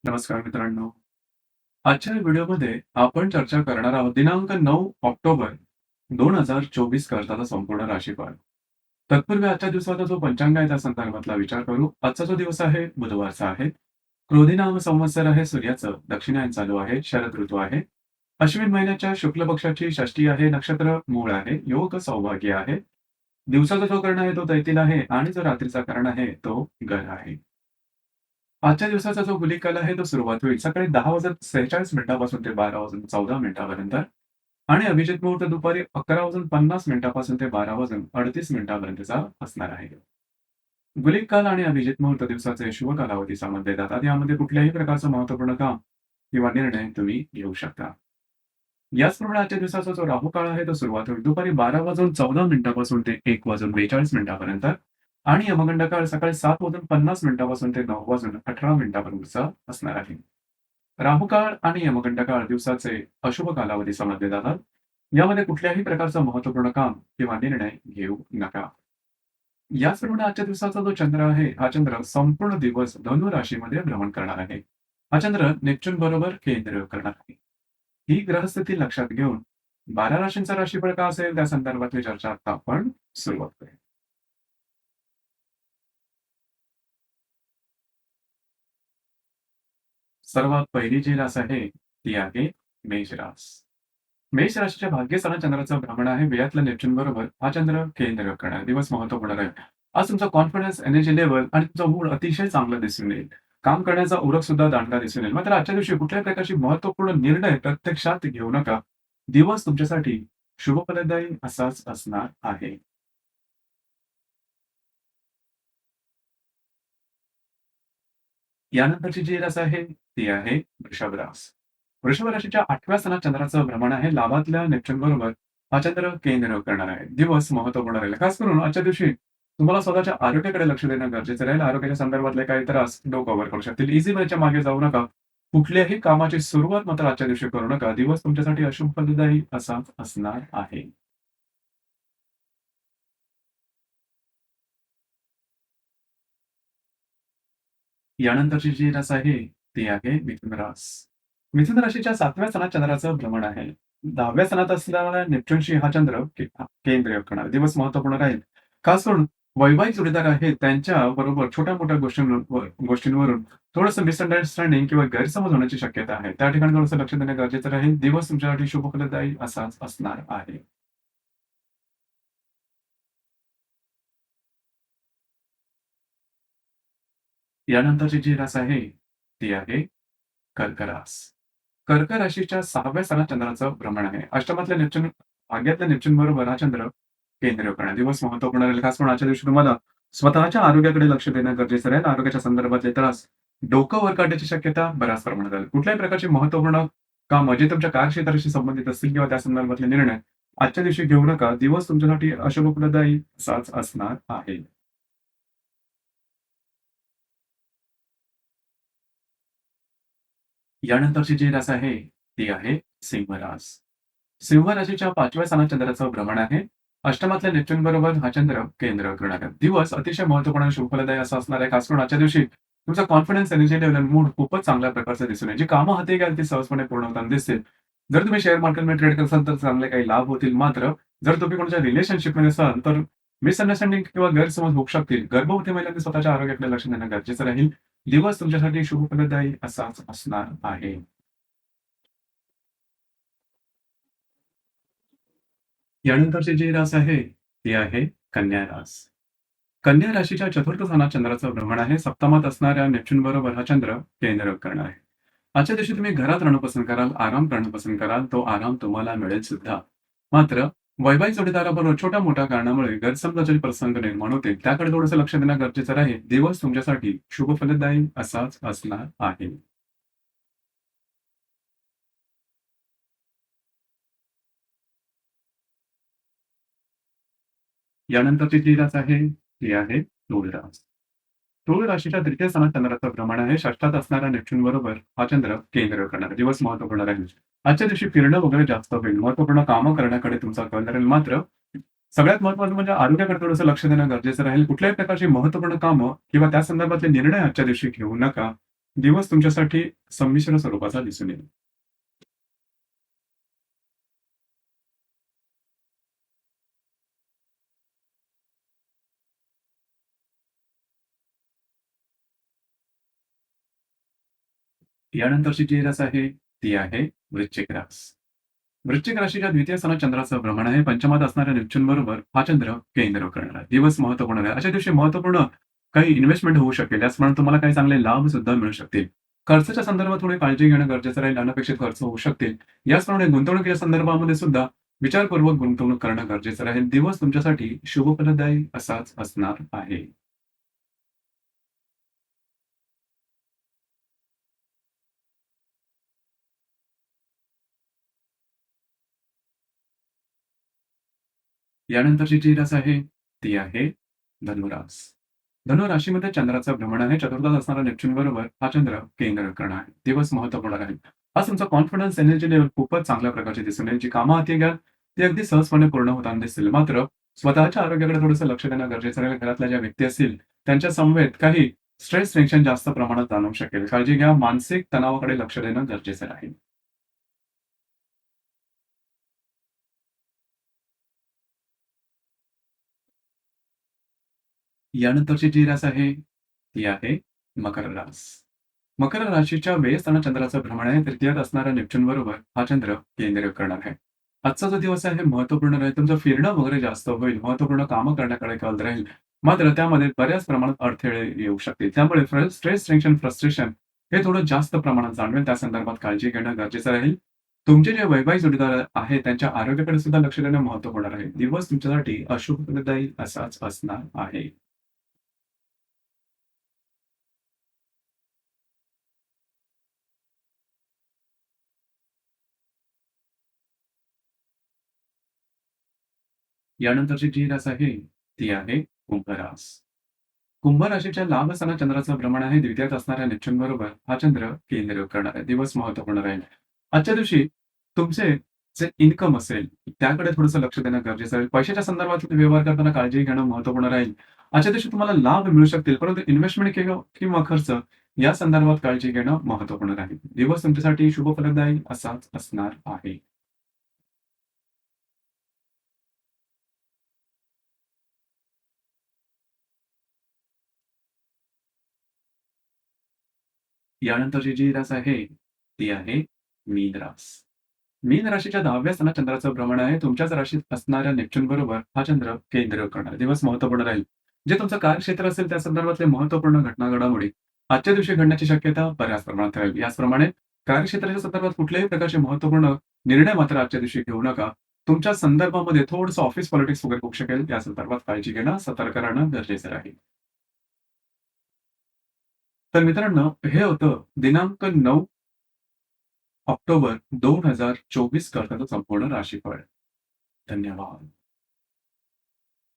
नमस्कार मित्रांनो. आजच्या व्हिडिओमध्ये आपण चर्चा करणार आहोत दिनांक 9 ऑक्टोबर 2024 करताचा संपूर्ण राशीफळ. तत्पूर्वी आजच्या दिवसाचा जो पंचांग आहे त्या संदर्भातला विचार करू. आजचा जो दिवस आहे बुधवारचा आहे. क्रोधी नाम संवत्सर आहे सूर्याचं दक्षिणायन चालू आहे. शरद ऋतू आहे. अश्विन महिन्याच्या शुक्ल पक्षाची षष्टी आहे. नक्षत्र मूळ आहे. योग सौभाग्य आहे. दिवसाचा जो कर्ण आहे तो तैतिल आहे आणि जो रात्रीचा कर्ण आहे तो गर आहे. आजच्या दिवसाचा जो गुलिक काल आहे तो सुरुवात होईल सकाळी 10:46 पासून ते 12:14 आणि अभिजित मुहूर्त दुपारी 11:50 पासून ते 12:38 असणार आहे. गुलिक काल आणि अभिजित मुहूर्त दिवसाचे शुभ कालावधी समजले जातात. यामध्ये कुठल्याही प्रकारचं महत्त्वपूर्ण काम किंवा निर्णय तुम्ही घेऊ शकता. याचप्रमाणे आजच्या दिवसाचा जो राहू काळ आहे तो सुरुवात होईल दुपारी 12:14 पासून ते 1:42 आणि यमगंड काळ सकाळी 7:50 पासून ते 9:18 असणार आहे. राहू काळ आणि यमगंड काळ दिवसाचे अशुभ कालावधी समजले जातात. यामध्ये कुठल्याही प्रकारचं महत्त्वपूर्ण काम किंवा निर्णय घेऊ नका. याचप्रमाणे आजच्या दिवसाचा जो चंद्र आहे, हा चंद्र संपूर्ण दिवस धनु राशीमध्ये भ्रमण करणार आहे. हा चंद्र नेपच्यून बरोबर केंद्र करणार आहे. ही ग्रहस्थिती लक्षात घेऊन 12 राशींचा राशीफळ का असेल त्या संदर्भातली चर्चा आता आपण सुरुवात करूया. सर्वात पहिली जी रास आहे ती आहे मेष रास. मेष राशीच्या भाग्यस्थानात चंद्राचं भ्रमण आहे. वेळातल्या नेपच्यून बरोबर हा चंद्र केंद्र करणार दिवस महत्वपूर्ण राहील. आज तुमचा कॉन्फिडन्स, एनर्जी लेव्हल आणि तुमचा मूड अतिशय चांगला दिसून येईल. काम करण्याचा उरक सुद्धा दांडगा दिसून येईल. मात्र आजच्या दिवशी कुठल्याही प्रकारची महत्त्वपूर्ण निर्णय प्रत्यक्षात घेऊ नका. दिवस तुमच्यासाठी शुभफलदायी असाच असणार आहे. यानंतरची जी रास आहे ती आहे वृषभ रास. वृषभ राशीच्या 8व्या स्थानात चंद्राचं भ्रमण आहे. लाभातल्या नेपच्यून बरोबर हा चंद्र केंद्र करणार आहे. दिवस महत्त्वपूर्ण राहील. खास करून आजच्या दिवशी तुम्हाला स्वतःच्या आरोग्याकडे लक्ष देणं गरजेचं राहील. आरोग्याच्या संदर्भातले काही त्रास डोकं कव्हर करू शकतील. इझी मनीच्या मागे जाऊ नका. कुठल्याही कामाची सुरुवात मात्र आजच्या दिवशी करू नका. दिवस तुमच्यासाठी अशुभ फलदायी असाच असणार आहे. यानंतरची जी रास आहे ती आहे मिथुन रास. मिथुन राशीच्या 7व्या स्थानात चंद्राचं भ्रमण आहे. 10व्या स्थानात असलेला नेपच्यूनशी हा चंद्र केंद्र करणार. दिवस महत्त्वपूर्ण राहील. खास करून वैवाहिक जोडीदार आहेत त्यांच्या बरोबर छोट्या-मोठ्या गोष्टींवरून थोडंसं मिसअंडरस्टँडिंग किंवा गैरसमज होण्याची शक्यता आहे. त्या ठिकाणी थोडंसं लक्ष देणं गरजेचं राहील. दिवस तुमच्यासाठी शुभफलदायी असाच असणार आहे. यानंतरची जी रास आहे ती आहे कर्क रास. कर्क राशीच्या 6व्या स्थानात चंद्राचं भ्रमण आहे. अष्टमातल्या नेपच्यून भाग्यातल्या नेपच्यून बरोबर हा चंद्र केंद्र करणार. दिवस महत्त्वपूर्ण राहील. खास करून आजच्या दिवशी तुम्हाला स्वतःच्या आरोग्याकडे लक्ष देणं गरजेचं राहील. आरोग्याच्या संदर्भातले त्रास, डोकं वर काढण्याची शक्यता बऱ्याच प्रमाणात आहे. कुठल्याही प्रकारची महत्त्वपूर्ण कामं जे तुमच्या कार्यक्षेत्राशी संबंधित असतील किंवा त्या संदर्भातले निर्णय आजच्या दिवशी घेऊ नका. दिवस तुमच्यासाठी अशुभप्रदायी असाच असणार आहे. यानंतरची जी रास आहे ती आहे सिंह रास. सिंह राशीच्या 5व्या स्थानात चंद्राचं भ्रमण आहे. अष्टमातल्या नेपच्यून बरोबर हा चंद्र केंद्र करणार आहे. दिवस अतिशय महत्त्वपूर्ण आणि शुभफलदायी असा असणार आहे. खास करून आजच्या दिवशी तुमचा कॉन्फिडन्स, एनर्जी लेव्हल आणि मूड खूपच चांगल्या प्रकारचं दिसून येईल. जी कामं हाती घ्याल ती सहजपणे पूर्ण होताना दिसतील. जर तुम्ही शेअर मार्केटमध्ये ट्रेड करत असाल तर चांगले काही लाभ होतील. मात्र जर तुम्ही कोणाच्या रिलेशनशिपमध्ये असाल तर मिसअंडरस्टँडिंग किंवा गैरसमज होऊ शकतील. गर्भवती महिलांनी स्वतःच्या आरोग्याकडे लक्ष देणं गरजेचं राहील. दिवस तुमच्यासाठी शुभफलदायी असाच असणार आहे. यानंतरची जी रास आहे ती आहे कन्या रास. कन्या राशीच्या 4थ्या स्थानात चंद्राचं भ्रमण आहे. सप्तमात असणाऱ्या नेपच्यून बरोबर हा चंद्र केंद्र करणार आहे. आजच्या दिवशी तुम्ही घरात राहणं पसंत कराल, आराम करणं पसंत कराल, तो आराम तुम्हाला मिळेल सुद्धा. मात्र वैवाहिक जोडीदाराबरोबर छोट्या-मोठ्या कारणामुळे गैरसमजाचे प्रसंग निर्माण होतील. त्याकडे थोडंसं लक्ष देणं गरजेचं राहील. दिवस तुमच्यासाठी शुभफलदायी असाच असणार आहे. यानंतरची जी रास आहे ती आहे तुळ रास. तुळ राशीच्या 3ऱ्या स्थानात चंद्राचं भ्रमण आहे. षष्ठात असणाऱ्या नेपच्यून बरोबर हा चंद्र केंद्र करणार. दिवस महत्त्वपूर्ण राहील. आजच्या दिवशी फिरणं वगैरे जास्त होईल. महत्त्वपूर्ण कामं करण्याकडे तुमचा कल राहील. मात्र सगळ्यात महत्त्वाचं म्हणजे आरोग्याकडे थोडंसं लक्ष देणं गरजेचं राहील. कुठल्याही प्रकारची महत्त्वपूर्ण कामं किंवा त्या संदर्भातले निर्णय आजच्या दिवशी घेऊ नका. दिवस तुमच्यासाठी संमिश्र स्वरूपाचा दिसून येईल. यानंतरची जी रास आहे, ती आहे वृश्चिक रास. वृश्चिक राशीच्या द्वितीय स्थानात चंद्राचं भ्रमण आहे. पंचमात असणाऱ्या नेप्च्यून बरोबर हा चंद्र केंद्र करणार आहे. दिवस महत्त्वपूर्ण आहे. अशा दिवशी महत्त्वपूर्ण काही इन्व्हेस्टमेंट होऊ शकेल. त्याचप्रमाणे तुम्हाला काही चांगले लाभ सुद्धा मिळू शकतील. खर्चाच्या संदर्भात थोडी काळजी घेणं गरजेचं राहील. अनपेक्षित खर्च होऊ शकतील. याचप्रमाणे गुंतवणुकीच्या संदर्भामध्ये सुद्धा विचारपूर्वक गुंतवणूक करणं गरजेचं राहील. दिवस तुमच्यासाठी शुभफलदायी असाच असणार आहे. यानंतरची जी रास आहे, ती आहे धनुरास. धनु राशीमध्ये चंद्राचं भ्रमण आहे. चतुर्थात असणारा नेप्च्यून बरोबर हा चंद्र केंद्र करणार आहे. दिवस महत्त्वपूर्ण राहील. आज तुमचा कॉन्फिडन्स एनर्जी लेव्हल खूपच चांगल्या प्रकारची दिसून येईल. जी कामं हाती घ्याल, ती अगदी सहजपणे पूर्ण होताना दिसतील. मात्र स्वतःच्या आरोग्याकडे थोडंसं लक्ष देणं गरजेचं राहील. घरातल्या ज्या व्यक्ती असतील, त्यांच्या समवेत काही स्ट्रेस, टेन्शन जास्त प्रमाणात जाणवू शकेल. काळजी घ्या. मानसिक तणावाकडे लक्ष देणं गरजेचं राहील. यानंतरची जी रास आहे, ती आहे मकर रास. मकर राशीच्या व्ययस्थानात चंद्राचं भ्रमण आहे. तृतीयात असणाऱ्या नेप्च्यून बरोबर हा चंद्र केंद्र करणार आहे. आजचा जो दिवस आहे महत्त्वपूर्ण राहील. तुमचं फिरणं वगैरे जास्त होईल. महत्त्वपूर्ण कामं करण्याकडे कल राहील. मात्र त्यामध्ये बऱ्याच प्रमाणात अडथळे येऊ शकतील. त्यामुळे स्ट्रेस, टेन्शन, फ्रस्ट्रेशन हे थोडं जास्त प्रमाणात जाणवेल. त्या संदर्भात काळजी घेणं गरजेचं राहील. तुमचे जे वैवाहिक जोडीदार आहेत, त्यांच्या आरोग्याकडे सुद्धा लक्ष देणं महत्त्वपूर्ण राहील. दिवस तुमच्यासाठी अशुभदायी असाच असणार आहे. यानंतरची जी रास आहे, ती आहे कुंभ रास. कुंभ राशीच्या लांब असताना चंद्राचं भ्रमण आहे. द्वितीयात असणाऱ्या नेप्च्यून बरोबर हा चंद्र केंद्र करणार आहे. दिवस महत्त्वपूर्ण राहील. आजच्या दिवशी तुमचे जे इन्कम असेल, त्याकडे थोडंसं लक्ष देणं गरजेचं आहे. पैशाच्या संदर्भात तुम्ही व्यवहार करताना काळजी घेणं महत्त्वपूर्ण राहील. आजच्या दिवशी तुम्हाला लाभ मिळू शकतील, परंतु इन्व्हेस्टमेंट किंवा खर्च या संदर्भात काळजी घेणं महत्त्वपूर्ण राहील. दिवस तुमच्यासाठी शुभफलदायी असाच असणार आहे. यानंतरची जी रास आहे, ती आहे मीन रास. मीन राशीच्या 10व्या स्थानात चंद्राचं भ्रमण आहे. तुमच्याच राशीत असणाऱ्या नेप्च्यून बरोबर हा चंद्र केंद्र करणार. दिवस महत्त्वपूर्ण राहील. जे तुमचं कार्यक्षेत्र असेल त्या संदर्भातले महत्त्वपूर्ण घटना घडामोडी आजच्या दिवशी घडण्याची शक्यता बऱ्याच प्रमाणात राहील. याचप्रमाणे कार्यक्षेत्राच्या संदर्भात कुठल्याही प्रकारचे महत्त्वपूर्ण निर्णय मात्र आजच्या दिवशी घेऊ नका. तुमच्या संदर्भामध्ये थोडंसं ऑफिस पॉलिटिक्स वगैरे होऊ शकेल. या संदर्भात काळजी घेणं, सतर्क राहणं गरजेचं राहील. तर मित्रांनो, हे होतं दिनांक 9 ऑक्टोबर 2024 करताचं संपूर्ण राशीफळ. धन्यवाद.